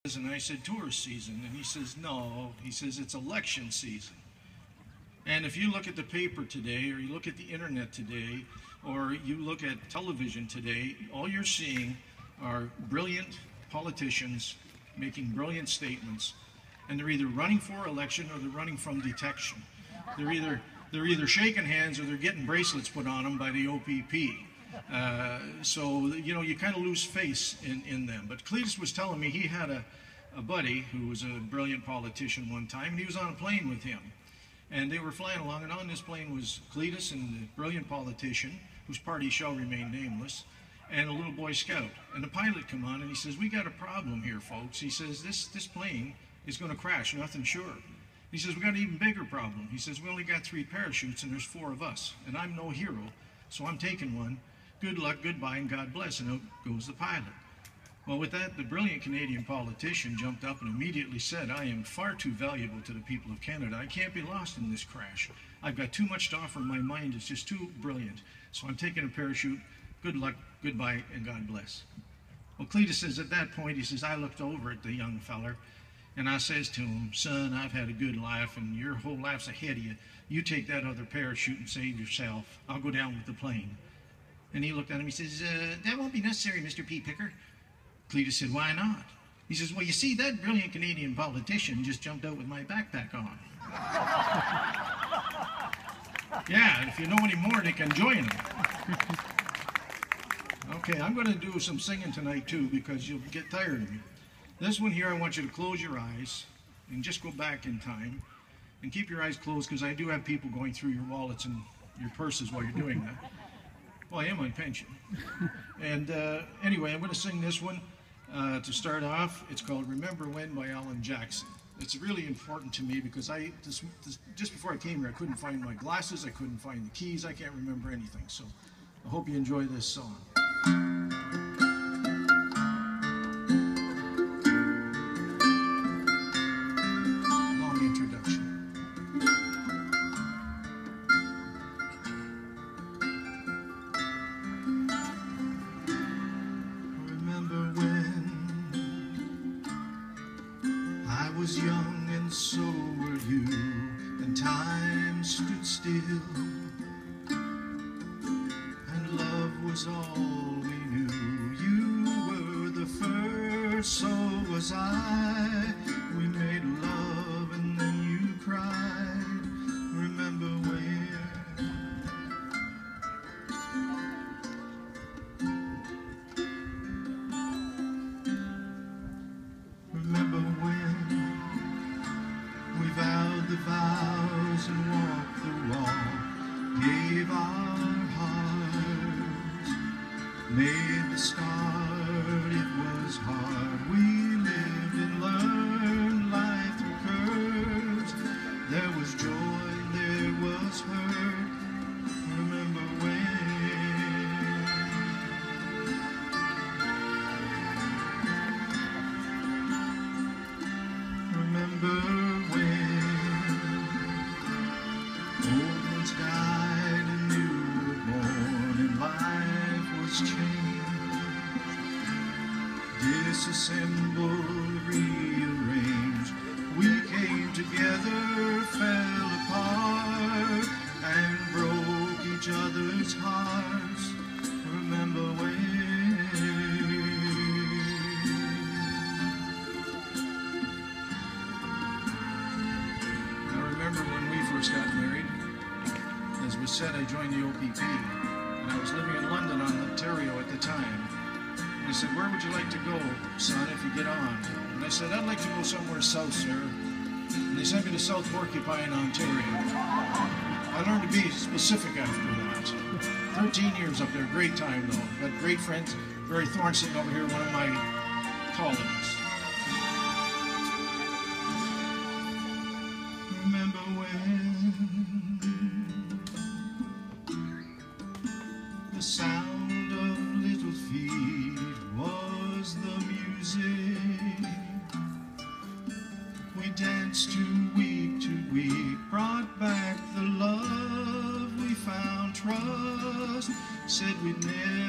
And I said, tourist season. And he says, no. He says, it's election season. And if you look at the paper today, or you look at the internet today, or you look at television today, all you're seeing are brilliant politicians making brilliant statements. And they're either running for election or they're running from detection. They're either shaking hands or they're getting bracelets put on them by the OPP. So, you know, you kind of lose faith in them. But Cletus was telling me he had a buddy who was a brilliant politician one time, and he was on a plane with him. And they were flying along, and on this plane was Cletus and the brilliant politician, whose party shall remain nameless, and a little Boy Scout. And the pilot come on, and he says, we got a problem here, folks. He says, this plane is going to crash, nothing sure. He says, we got an even bigger problem. He says, we only got 3 parachutes, and there's 4 of us, and I'm no hero, so I'm taking one. Good luck, goodbye, and God bless. And out goes the pilot. Well, with that, the brilliant Canadian politician jumped up and immediately said, I am far too valuable to the people of Canada. I can't be lost in this crash. I've got too much to offer. My mind is just too brilliant. So I'm taking a parachute. Good luck, goodbye, and God bless. Well, Cletus says at that point, he says, I looked over at the young feller, and I says to him, son, I've had a good life, and your whole life's ahead of you. You take that other parachute and save yourself. I'll go down with the plane. And he looked at him, he says, that won't be necessary, Mr. P. Picker. Cletus said, why not? He says, well, you see, that brilliant Canadian politician just jumped out with my backpack on. Yeah, and if you know any more, they can join him. Okay, I'm going to do some singing tonight, too, because you'll get tired of me. This one here, I want you to close your eyes and just go back in time and keep your eyes closed, because I do have people going through your wallets and your purses while you're doing that. Well, I am on pension. And anyway, I'm going to sing this one to start off. It's called Remember When by Alan Jackson. It's really important to me because just before I came here, I couldn't find my glasses, I couldn't find the keys, I can't remember anything. So I hope you enjoy this song. Long introduction. I was young and so were you, and time stood still, and love was all we knew. You were the first, so was I. We made love and then you cried. Remember when? Remember when we vowed the vows and walked the walk, gave our hearts, made the start. It was hard. We lived and learned life through curves. There was joy, there was hurt. Remember when? Remember when old ones died and new were born, and life was changed, disassembled, rearranged. We came together, fell apart, and broke each other's hearts. Remember when? Got married. As was said, I joined the OPP, and I was living in London, Ontario at the time. And they said, where would you like to go, son, if you get on? And I said, I'd like to go somewhere south, sir. And they sent me to South Porcupine, Ontario. I learned to be specific after that. 13 years up there, great time though. Got great friends. Barry Thorne sitting over here, one of my colleagues. Remember when the sound of little feet was the music we danced to week, brought back the love we found, trust, said we'd never